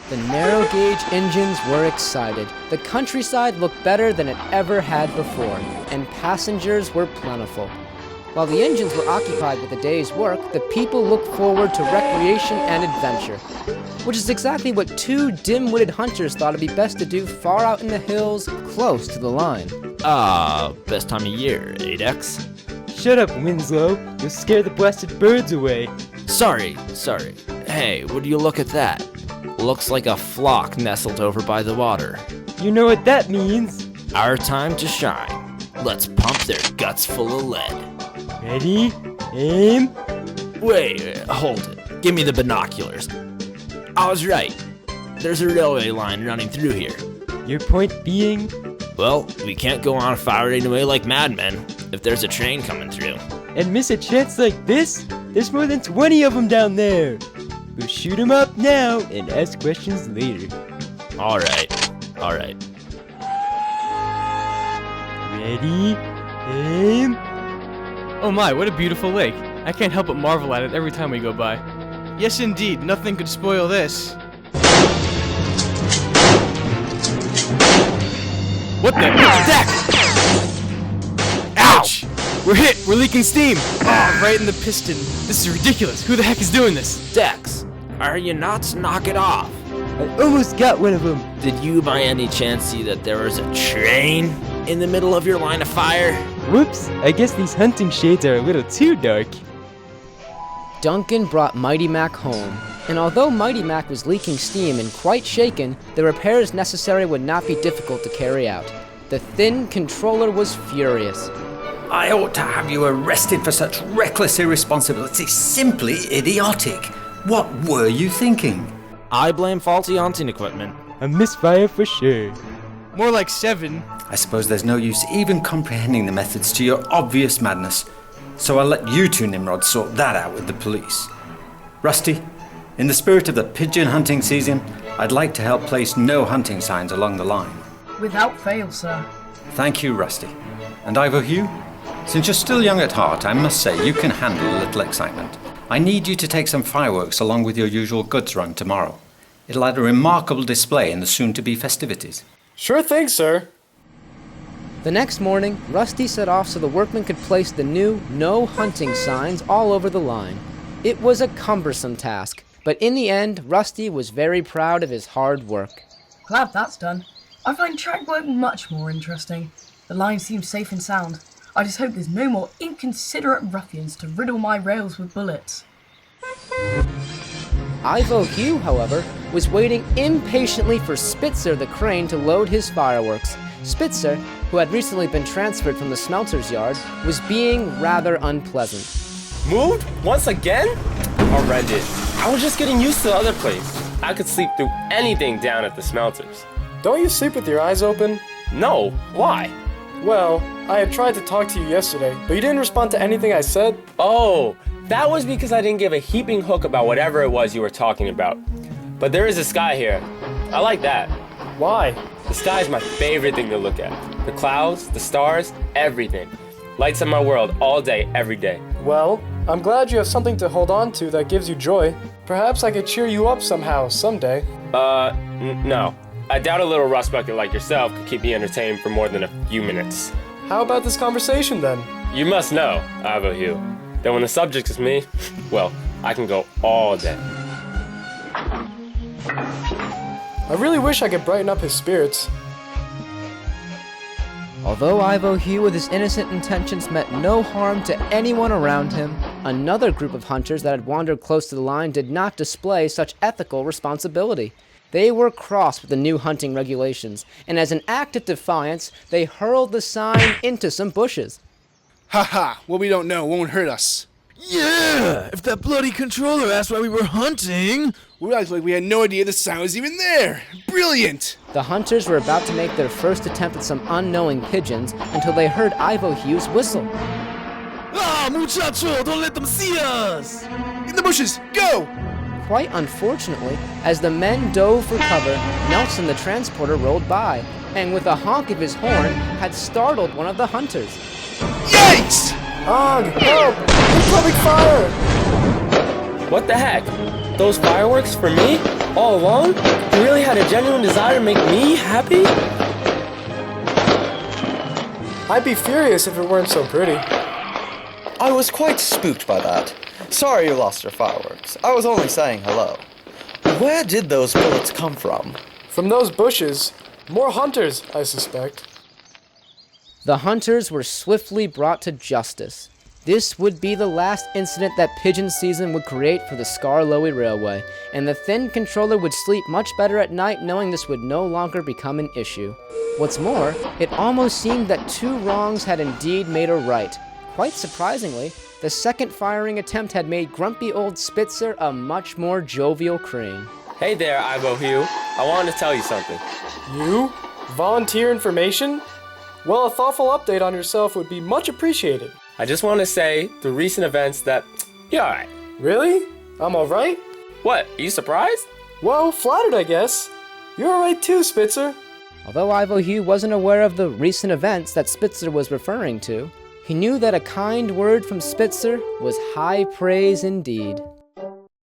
The narrow-gauge engines were excited. The countryside looked better than it ever had before, and passengers were plentiful. While the engines were occupied with the day's work, the people looked forward to recreation and adventure, which is exactly what two dim-witted hunters thought it'd be best to do far out in the hills, close to the line. Best time of year, eh, Dex? Shut up, Winslow. You'll scare the blasted birds away. Sorry. Hey, would you look at that? Looks like a flock nestled over by the water. You know what that means. Our time to shine. Let's pump their guts full of lead. Ready? Aim. Wait, hold it. Give me the binoculars. I was right. There's a railway line running through here. Your point being? Well, we can't go on firing away like madmen if there's a train coming through. And miss a chance like this? There's more than 20 of them down there. We'll shoot them up now and ask questions later. All right. Ready? Aim. Oh my, what a beautiful lake. I can't help but marvel at it every time we go by. Yes indeed, nothing could spoil this. What the? Deck! Ouch! We're hit! We're leaking steam! Oh, right in the piston. This is ridiculous. Who the heck is doing this? Dex, are you nuts? Knock it off. I almost got one of them. Did you by any chance see that there was a train in the middle of your line of fire? Whoops, I guess these hunting shades are a little too dark. Duncan brought Mighty Mac home, and although Mighty Mac was leaking steam and quite shaken, the repairs necessary would not be difficult to carry out. The thin controller was furious. I ought to have you arrested for such reckless irresponsibility. Simply idiotic. What were you thinking? I blame faulty hunting equipment. A misfire for sure. More like 7. I suppose there's no use even comprehending the methods to your obvious madness. So I'll let you two Nimrods sort that out with the police. Rusty, in the spirit of the pigeon hunting season, I'd like to help place no hunting signs along the line. Without fail, sir. Thank you, Rusty. And Ivo Hugh, since you're still young at heart, I must say you can handle a little excitement. I need you to take some fireworks along with your usual goods run tomorrow. It'll add a remarkable display in the soon-to-be festivities. Sure thing, sir. The next morning, Rusty set off so the workmen could place the new no hunting signs all over the line. It was a cumbersome task, but in the end, Rusty was very proud of his hard work. Glad that's done. I find track work much more interesting. The line seems safe and sound. I just hope there's no more inconsiderate ruffians to riddle my rails with bullets. Ivo Hugh, however, was waiting impatiently for Spitzer the Crane to load his fireworks. Spitzer, who had recently been transferred from the smelter's yard, was being rather unpleasant. Moved? Once again? Horrendous. I was just getting used to the other place. I could sleep through anything down at the smelters. Don't you sleep with your eyes open? No. Why? Well, I had tried to talk to you yesterday, but you didn't respond to anything I said. Oh, that was because I didn't give a heaping hook about whatever it was you were talking about. But there is a sky here. I like that. Why? The sky is my favorite thing to look at. The clouds, the stars, everything. Lights up my world all day, every day. Well, I'm glad you have something to hold on to that gives you joy. Perhaps I could cheer you up somehow, someday. No. I doubt a little rust bucket like yourself could keep me entertained for more than a few minutes. How about this conversation then? You must know, Ivo Hugh, that when the subject is me, well, I can go all day. I really wish I could brighten up his spirits. Although Ivo Hugh with his innocent intentions meant no harm to anyone around him, another group of hunters that had wandered close to the line did not display such ethical responsibility. They were cross with the new hunting regulations, and as an act of defiance, they hurled the sign into some bushes. Haha, what we don't know won't hurt us. Yeah, if that bloody controller asked why we were hunting. We acted like we had no idea the sign was even there. Brilliant! The hunters were about to make their first attempt at some unknowing pigeons until they heard Ivo Hugh's whistle. Ah, muchacho, don't let them see us! In the bushes, go! Quite unfortunately, as the men dove for cover, Nelson the transporter rolled by, and with a honk of his horn, had startled one of the hunters. Yikes! Og, help! Incoming fire! What the heck? Those fireworks for me? All along? You really had a genuine desire to make me happy? I'd be furious if it weren't so pretty. I was quite spooked by that. Sorry you lost your fireworks. I was only saying hello. Where did those bullets come from? From those bushes. More hunters, I suspect. The hunters were swiftly brought to justice. This would be the last incident that Pigeon season would create for the Skarloey Railway, and the Thin Controller would sleep much better at night knowing this would no longer become an issue. What's more, it almost seemed that 2 wrongs had indeed made a right. Quite surprisingly, the second firing attempt had made grumpy old Spitzer a much more jovial crane. Hey there, Ivo Hugh. I wanted to tell you something. You? Volunteer information? Well, a thoughtful update on yourself would be much appreciated. I just want to say the recent events that you're alright. Really? I'm alright? What? Are you surprised? Well, flattered, I guess. You're alright too, Spitzer. Although Ivo Hugh wasn't aware of the recent events that Spitzer was referring to, he knew that a kind word from Spitzer was high praise indeed.